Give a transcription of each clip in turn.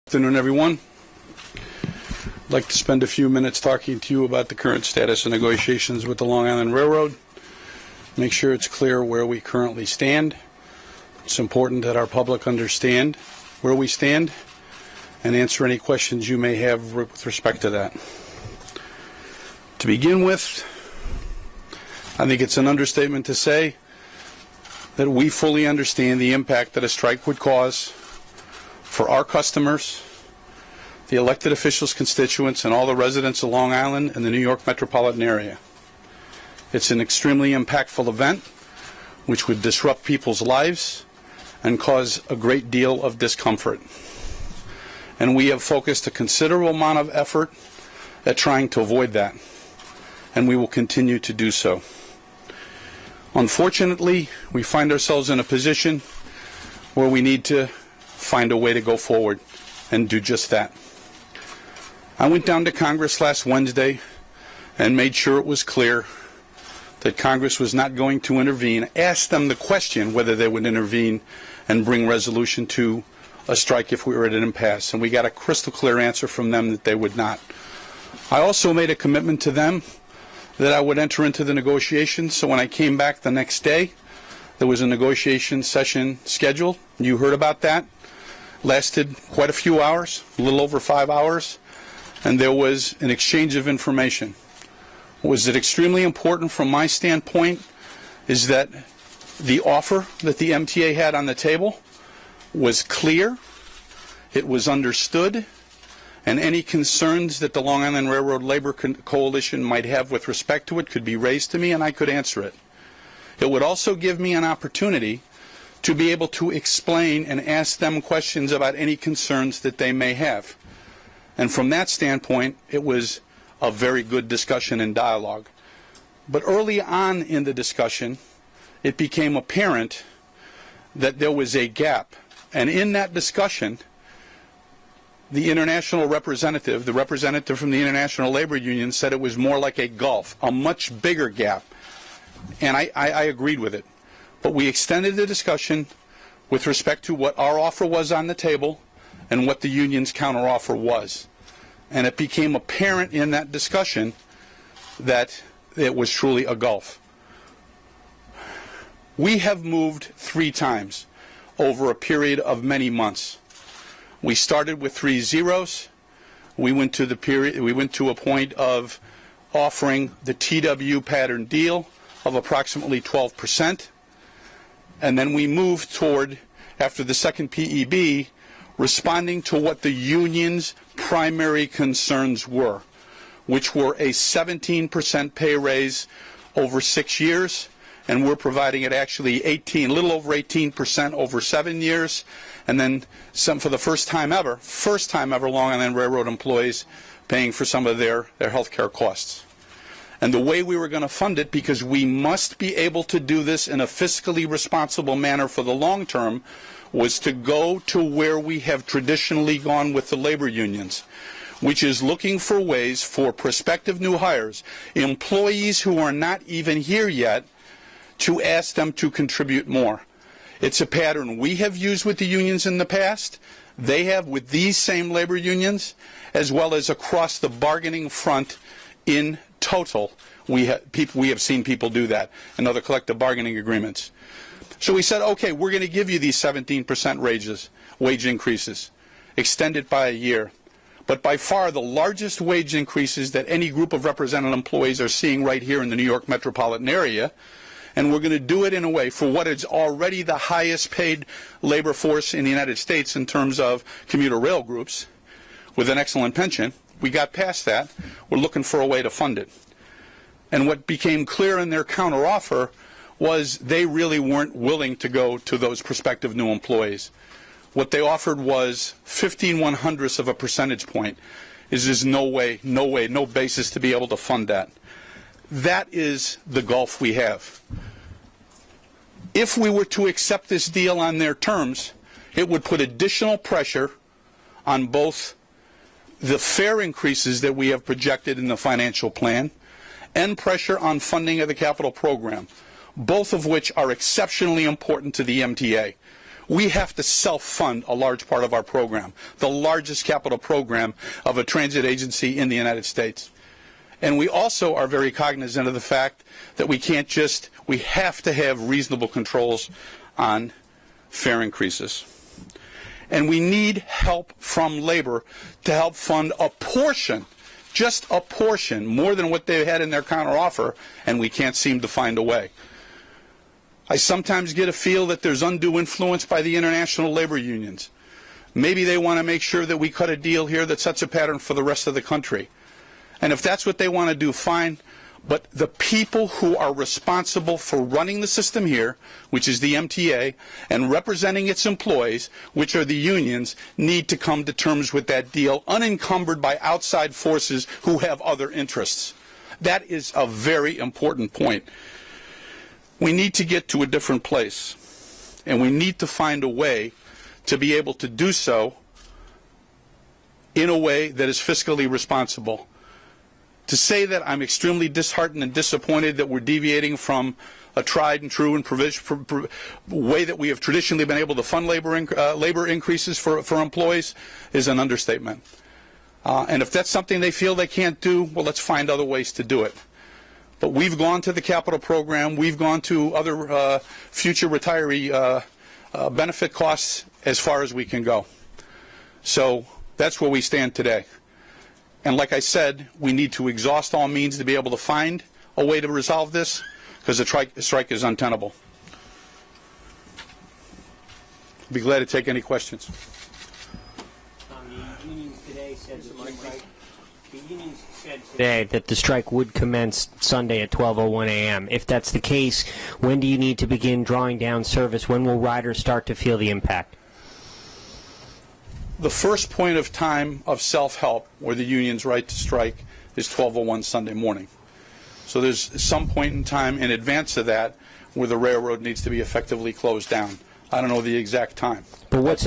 Good afternoon, everyone. I'd like to spend a few minutes talking to you about the current status of negotiations with the Long Island Railroad. Make sure it's clear where we currently stand. It's important that our public understand where we stand and answer any questions you may have with respect to that. To begin with, I think it's an understatement to say that we fully understand the impact that a strike would cause for our customers, the elected officials, constituents, and all the residents of Long Island and the New York metropolitan area. It's an extremely impactful event which would disrupt people's lives and cause a great deal of discomfort. And we have focused a considerable amount of effort at trying to avoid that, and we will continue to do so. Unfortunately, we find ourselves in a position where we need to find a way to go forward and do just that. I went down to Congress last Wednesday and made sure it was clear that Congress was not going to intervene, asked them the question whether they would intervene and bring resolution to a strike if we were at an impasse, and we got a crystal clear answer from them that they would not. I also made a commitment to them that I would enter into the negotiations, so when I came back the next day, there was a negotiation session scheduled. You heard about that. Lasted quite a few hours, a little over 5 hours, and there was an exchange of information. What was extremely important from my standpoint is that the offer that the MTA had on the table was clear, it was understood, and any concerns that the Long Island Railroad Labor Coalition might have with respect to it could be raised to me and I could answer it. It would also give me an opportunity to be able to explain and ask them questions about any concerns that they may have. And from that standpoint, it was a very good discussion and dialogue. But early on in the discussion, it became apparent that there was a gap. And in that discussion, the international representative, the representative from the International Labor Union, said it was more like a gulf, a much bigger gap. And I agreed with it. But we extended the discussion with respect to what our offer was on the table and what the union's counteroffer was. And it became apparent in that discussion that it was truly a gulf. We have moved 3 times over a period of many months. We started with 3 zeros. We went to a point of offering the TW pattern deal of approximately 12%. And then we moved toward, after the second PEB, responding to what the union's primary concerns were, which were a 17% pay raise over 6 years, and we're providing it actually a little over 18% over 7 years, and then some for the first time ever, Long Island Railroad employees paying for some of their health care costs. And the way we were going to fund it, because we must be able to do this in a fiscally responsible manner for the long term, was to go to where we have traditionally gone with the labor unions, which is looking for ways for prospective new hires, employees who are not even here yet, to ask them to contribute more. It's a pattern we have used with the unions in the past. They have with these same labor unions, as well as across the bargaining front in total. We have seen people do that in other collective bargaining agreements. So we said, okay, we're going to give you these 17% wage increases, extended by a year. But by far the largest wage increases that any group of represented employees are seeing right here in the New York metropolitan area, and we're going to do it in a way for what is already the highest paid labor force in the United States in terms of commuter rail groups, with an excellent pension. We got past that. We're looking for a way to fund it. And what became clear in their counteroffer was they really weren't willing to go to those prospective new employees. What they offered was 15/100ths of a percentage point. There's no basis to be able to fund that. That is the gulf we have. If we were to accept this deal on their terms, it would put additional pressure on both the fare increases that we have projected in the financial plan and pressure on funding of the capital program, both of which are exceptionally important to the MTA. We have to self-fund a large part of our program, the largest capital program of a transit agency in the United States. And we also are very cognizant of the fact that we have to have reasonable controls on fare increases. And we need help from labor to help fund a portion, just a portion, more than what they had in their counteroffer, and we can't seem to find a way. I sometimes get a feel that there's undue influence by the international labor unions. Maybe they want to make sure that we cut a deal here that sets a pattern for the rest of the country. And if that's what they want to do, fine. But the people who are responsible for running the system here, which is the MTA, and representing its employees, which are the unions, need to come to terms with that deal, unencumbered by outside forces who have other interests. That is a very important point. We need to get to a different place, and we need to find a way to be able to do so in a way that is fiscally responsible. To say that I'm extremely disheartened and disappointed that we're deviating from a tried and true and way that we have traditionally been able to fund labor increases for employees is an understatement. And if that's something they feel they can't do, well, let's find other ways to do it. But we've gone to the capital program. We've gone to other future retiree benefit costs as far as we can go. So that's where we stand today. And like I said, we need to exhaust all means to be able to find a way to resolve this, because the strike is untenable. I'd be glad to take any questions. The unions today said today that the strike would commence Sunday at 12:01 a.m. If that's the case, when do you need to begin drawing down service? When will riders start to feel the impact? The first point of time of self-help, where the union's right to strike, is 12:01 Sunday morning. So there's some point in time in advance of that where the railroad needs to be effectively closed down. I don't know the exact time. But what's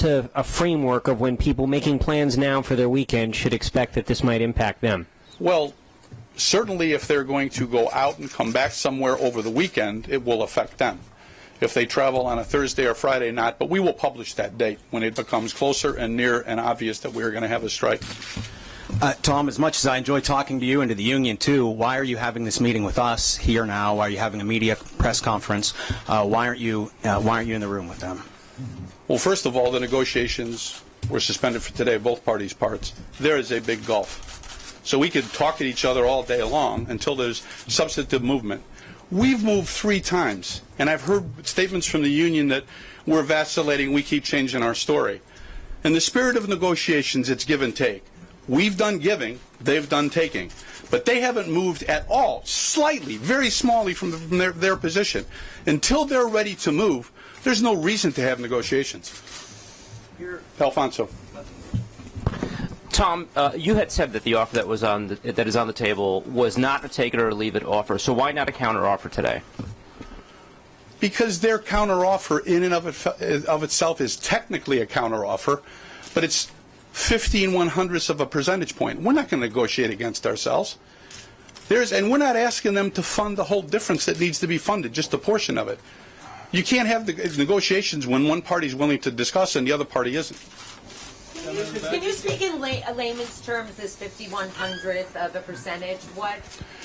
a framework of when people making plans now for their weekend should expect that this might impact them? Well, certainly if they're going to go out and come back somewhere over the weekend, it will affect them. If they travel on a Thursday or Friday, not. But we will publish that date when it becomes closer and near and obvious that we're going to have a strike. Tom, as much as I enjoy talking to you and to the union too, why are you having this meeting with us here now? Why are you having a media press conference? Why aren't you in the room with them? Well, first of all, the negotiations were suspended for today, both parties' parts. There is a big gulf. So we could talk at each other all day long until there's substantive movement. We've moved 3 times, and I've heard statements from the union that we're vacillating, we keep changing our story. In the spirit of negotiations, it's give and take. We've done giving, they've done taking. But they haven't moved at all, slightly, very smallly from their position. Until they're ready to move, there's no reason to have negotiations. Alfonso. Tom, you had said that the offer that is on the table was not a take it or leave it offer. So why not a counter offer today? Because their counter offer in and of itself is technically a counter offer, but it's 15/100ths of a percentage point. We're not going to negotiate against ourselves. And we're not asking them to fund the whole difference that needs to be funded, just a portion of it. You can't have the negotiations when one party is willing to discuss and the other party isn't. Can you speak in layman's terms, this 51/100th of a percentage? What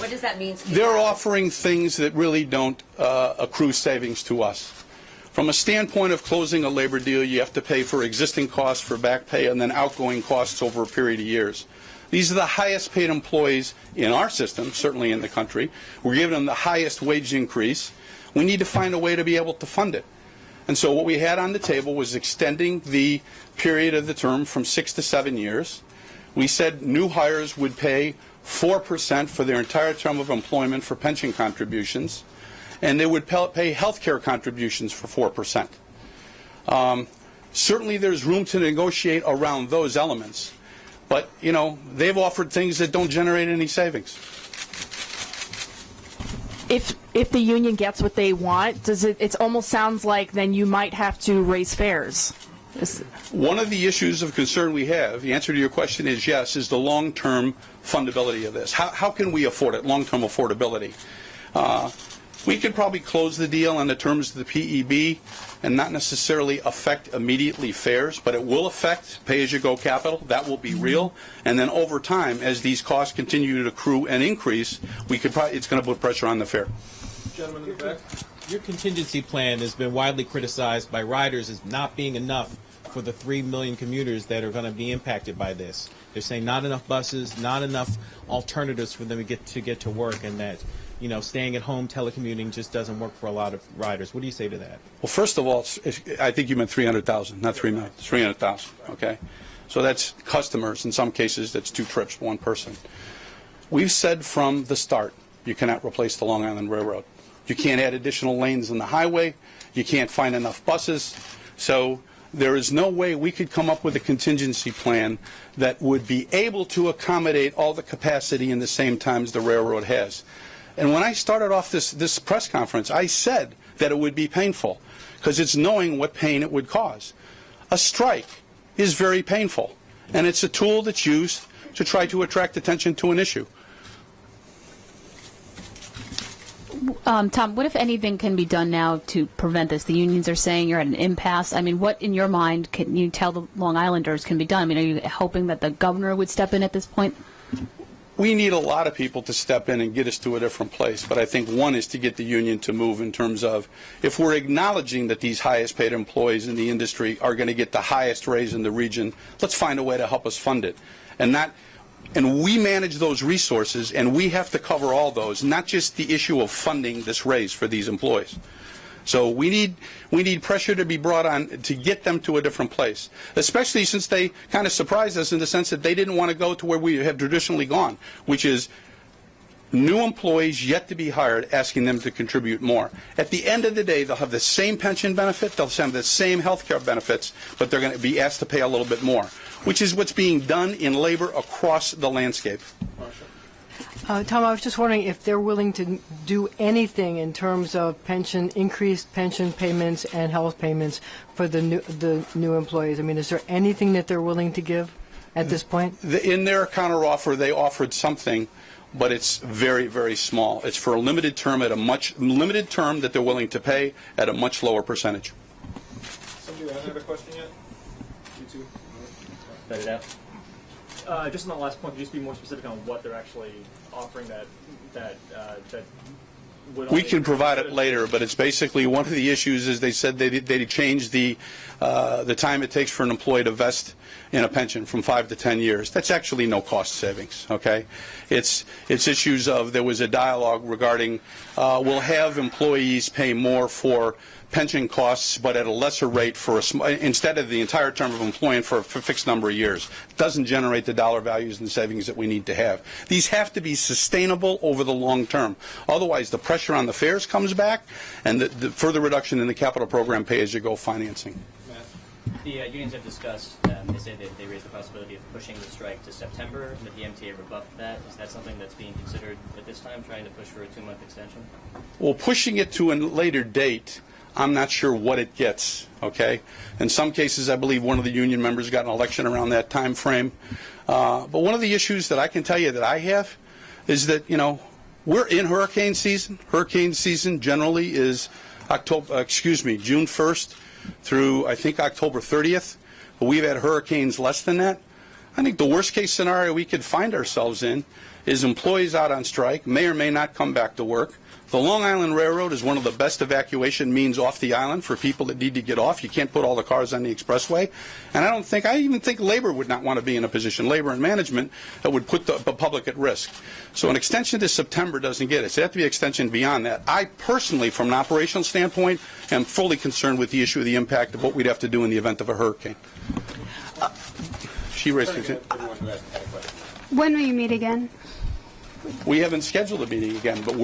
does that mean? They're offering things that really don't accrue savings to us. From a standpoint of closing a labor deal, you have to pay for existing costs for back pay and then outgoing costs over a period of years. These are the highest paid employees in our system, certainly in the country. We're giving them the highest wage increase. We need to find a way to be able to fund it. And so what we had on the table was extending the period of the term from 6 to 7 years. We said new hires would pay 4% for their entire term of employment for pension contributions, and they would pay health care contributions for 4%. Certainly there's room to negotiate around those elements, but, you know, they've offered things that don't generate any savings. If the union gets what they want, it almost sounds like then you might have to raise fares. One of the issues of concern we have, the answer to your question is yes, is the long-term fundability of this. How can we afford it, long-term affordability? We could probably close the deal on the terms of the PEB and not necessarily affect immediately fares, but it will affect pay-as-you-go capital. That will be real. And then over time, as these costs continue to accrue and increase, it's going to put pressure on the fare. Gentleman in the back. Your contingency plan has been widely criticized by riders as not being enough for the 3 million commuters that are going to be impacted by this. They're saying not enough buses, not enough alternatives for them to get to work, and that, you know, staying at home telecommuting just doesn't work for a lot of riders. What do you say to that? Well, first of all, I think you meant 300,000, not 3 million. 300,000, okay? So that's customers. In some cases, that's 2 trips, 1 person. We've said from the start, you cannot replace the Long Island Railroad. You can't add additional lanes on the highway. You can't find enough buses. So there is no way we could come up with a contingency plan that would be able to accommodate all the capacity in the same times the railroad has. And when I started off this press conference, I said that it would be painful because it's knowing what pain it would cause. A strike is very painful, and it's a tool that's used to try to attract attention to an issue. Tom, what if anything can be done now to prevent this? The unions are saying you're at an impasse. I mean, what in your mind can you tell the Long Islanders can be done? I mean, are you hoping that the governor would step in at this point? We need a lot of people to step in and get us to a different place, but I think one is to get the union to move in terms of if we're acknowledging that these highest paid employees in the industry are going to get the highest raise in the region, let's find a way to help us fund it. And we manage those resources, and we have to cover all those, not just the issue of funding this raise for these employees. So we need pressure to be brought on to get them to a different place, especially since they kind of surprised us in the sense that they didn't want to go to where we have traditionally gone, which is new employees yet to be hired, asking them to contribute more. At the end of the day, they'll have the same pension benefit, they'll have the same health care benefits, but they're going to be asked to pay a little bit more, which is what's being done in labor across the landscape. Tom, I was just wondering if they're willing to do anything in terms of increased pension payments and health payments for the new employees. I mean, is there anything that they're willing to give at this point? In their counteroffer, they offered something, but it's very, very small. It's for a limited term at a much limited term that they're willing to pay at a much lower percentage. Somebody have a question yet? You two? Let it out. Just on the last point, could you just be more specific on what they're actually offering that would we can provide it later, but it's basically one of the issues is they said they changed the time it takes for an employee to vest in a pension from 5 to 10 years. That's actually no cost savings, okay? It's issues of there was a dialogue regarding we'll have employees pay more for pension costs, but at a lesser rate for instead of the entire term of employment for a fixed number of years. It doesn't generate the dollar values and savings that we need to have. These have to be sustainable over the long term. Otherwise, the pressure on the fares comes back, and the further reduction in the capital program pay-as-you-go financing. The unions have discussed, they say that they raised the possibility of pushing the strike to September, but the MTA rebuffed that. Is that something that's being considered at this time, trying to push for a 2-month extension? Well, pushing it to a later date, I'm not sure what it gets, okay? In some cases, I believe one of the union members got an election around that time frame. But one of the issues that I can tell you that I have is that, you know, we're in hurricane season. Hurricane season generally is June 1st through, I think, October 30th. But we've had hurricanes less than that. I think the worst case scenario we could find ourselves in is employees out on strike, may or may not come back to work. The Long Island Railroad is one of the best evacuation means off the island for people that need to get off. You can't put all the cars on the expressway. And I even think labor would not want to be in a position, labor and management, that would put the public at risk. So an extension to September doesn't get us. It has to be an extension beyond that. I personally, from an operational standpoint, am fully concerned with the issue of the impact of what we'd have to do in the event of a hurricane. She raised it. When will you meet again? We haven't scheduled a meeting again, but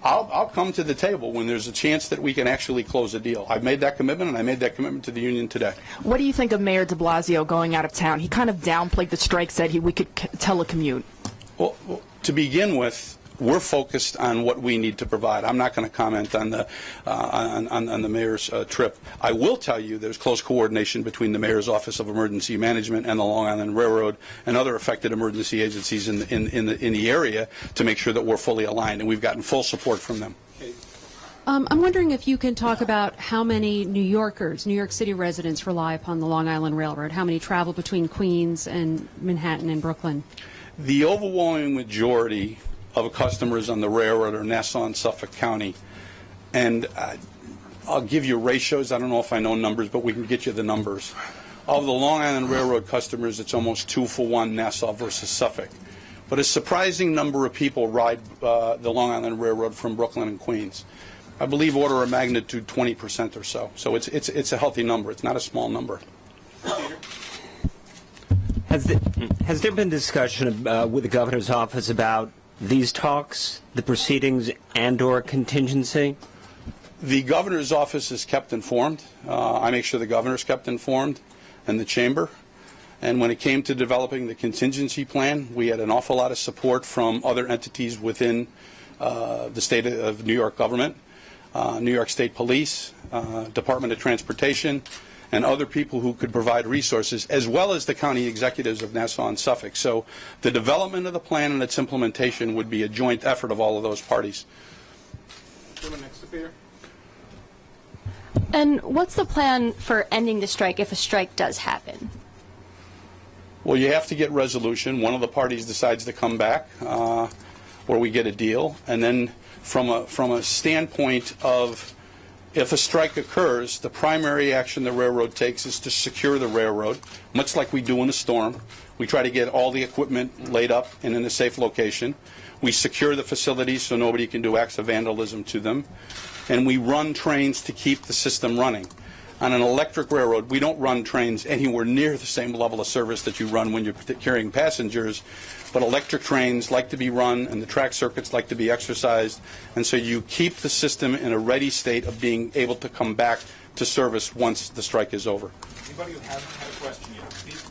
I'll come to the table when there's a chance that we can actually close a deal. I've made that commitment, and I made that commitment to the union today. What do you think of Mayor de Blasio going out of town? He kind of downplayed the strike, said we could telecommute. Well, to begin with, we're focused on what we need to provide. I'm not going to comment on the mayor's trip. I will tell you there's close coordination between the mayor's Office of Emergency Management and the Long Island Railroad and other affected emergency agencies in the area to make sure that we're fully aligned, and we've gotten full support from them. Okay. I'm wondering if you can talk about how many New Yorkers, New York City residents, rely upon the Long Island Railroad. How many travel between Queens and Manhattan and Brooklyn? The overwhelming majority of customers on the railroad are Nassau and Suffolk County. And I'll give you ratios. I don't know if I know numbers, but we can get you the numbers. Of the Long Island Railroad customers, it's almost 2-for-1 Nassau versus Suffolk. But a surprising number of people ride the Long Island Railroad from Brooklyn and Queens. I believe order of magnitude 20% or so. So it's a healthy number. It's not a small number. Has there been discussion with the governor's office about these talks, the proceedings, and/or contingency? The governor's office is kept informed. I make sure the governor's kept informed, and the chamber. And when it came to developing the contingency plan, we had an awful lot of support from other entities within the state of New York government, New York State Police, Department of Transportation, and other people who could provide resources, as well as the county executives of Nassau and Suffolk. So the development of the plan and its implementation would be a joint effort of all of those parties. Next to Peter. And what's the plan for ending the strike if a strike does happen? Well, you have to get resolution. One of the parties decides to come back, or we get a deal. And then from a standpoint of if a strike occurs, the primary action the railroad takes is to secure the railroad, much like we do in a storm. We try to get all the equipment laid up and in a safe location. We secure the facilities so nobody can do acts of vandalism to them. And we run trains to keep the system running. On an electric railroad, we don't run trains anywhere near the same level of service that you run when you're carrying passengers, but electric trains like to be run and the track circuits like to be exercised, and so you keep the system in a ready state of being able to come back to service once the strike is over. Anybody who hasn't had a question yet, please.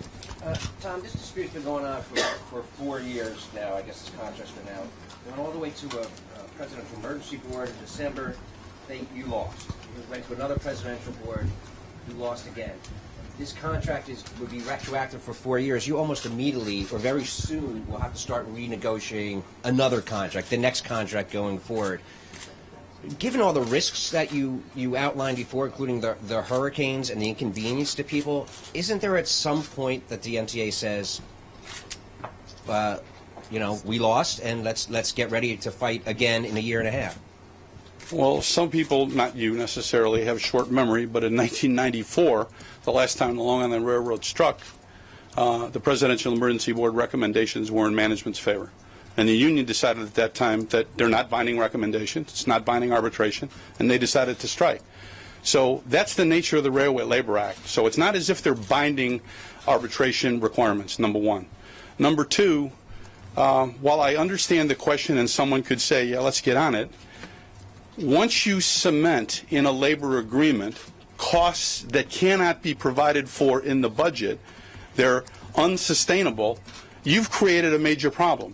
Tom, this dispute's been going on for 4 years now. I guess this contract's been out. It went all the way to a presidential emergency board in December. You lost. You went to another presidential board. You lost again. This contract would be retroactive for 4 years. You almost immediately, or very soon, will have to start renegotiating another contract, the next contract going forward. Given all the risks that you outlined before, including the hurricanes and the inconvenience to people, isn't there at some point that the MTA says, we lost, and let's get ready to fight again in a year and a half? Well, some people, not you necessarily, have short memory, but in 1994, the last time the Long Island Railroad struck, the Presidential Emergency Board recommendations were in management's favor. And the union decided at that time that they're not binding recommendations, it's not binding arbitration, and they decided to strike. So that's the nature of the Railway Labor Act. So it's not as if they're binding arbitration requirements, number one. Number two, while I understand the question and someone could say, yeah, let's get on it, once you cement in a labor agreement costs that cannot be provided for in the budget, they're unsustainable, you've created a major problem.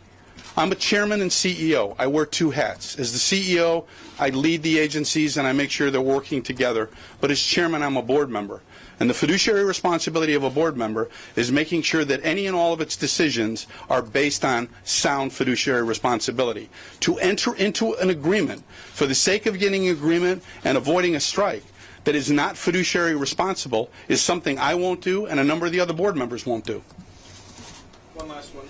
I'm a chairman and CEO. I wear two hats. As the CEO, I lead the agencies and I make sure they're working together. But as chairman, I'm a board member. And the fiduciary responsibility of a board member is making sure that any and all of its decisions are based on sound fiduciary responsibility. To enter into an agreement for the sake of getting agreement and avoiding a strike that is not fiduciary responsible is something I won't do and a number of the other board members won't do. One last one.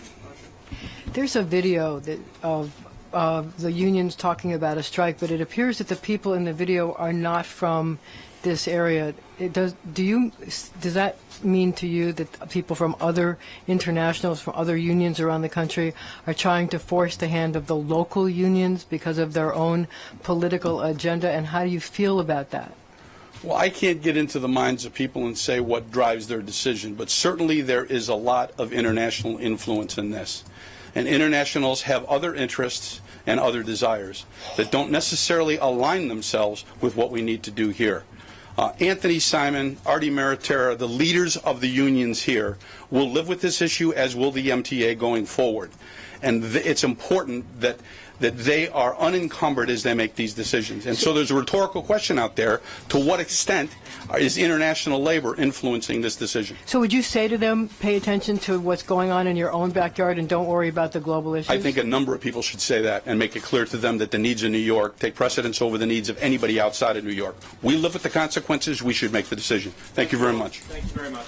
There's a video of the unions talking about a strike, but it appears that the people in the video are not from this area. Does that mean to you that people from other internationals, from other unions around the country, are trying to force the hand of the local unions because of their own political agenda? And how do you feel about that? Well, I can't get into the minds of people and say what drives their decision, but certainly there is a lot of international influence in this. And internationals have other interests and other desires that don't necessarily align themselves with what we need to do here. Anthony Simon, Artie Maritera, the leaders of the unions here will live with this issue, as will the MTA going forward. and it's important that they are unencumbered as they make these decisions. And so there's a rhetorical question out there: to what extent is international labor influencing this decision? So would you say to them, pay attention to what's going on in your own backyard and don't worry about the global issues? I think a number of people should say that and make it clear to them that the needs of New York take precedence over the needs of anybody outside of New York. We live with the consequences. We should make the decision. Thank you very much. Thank you very much.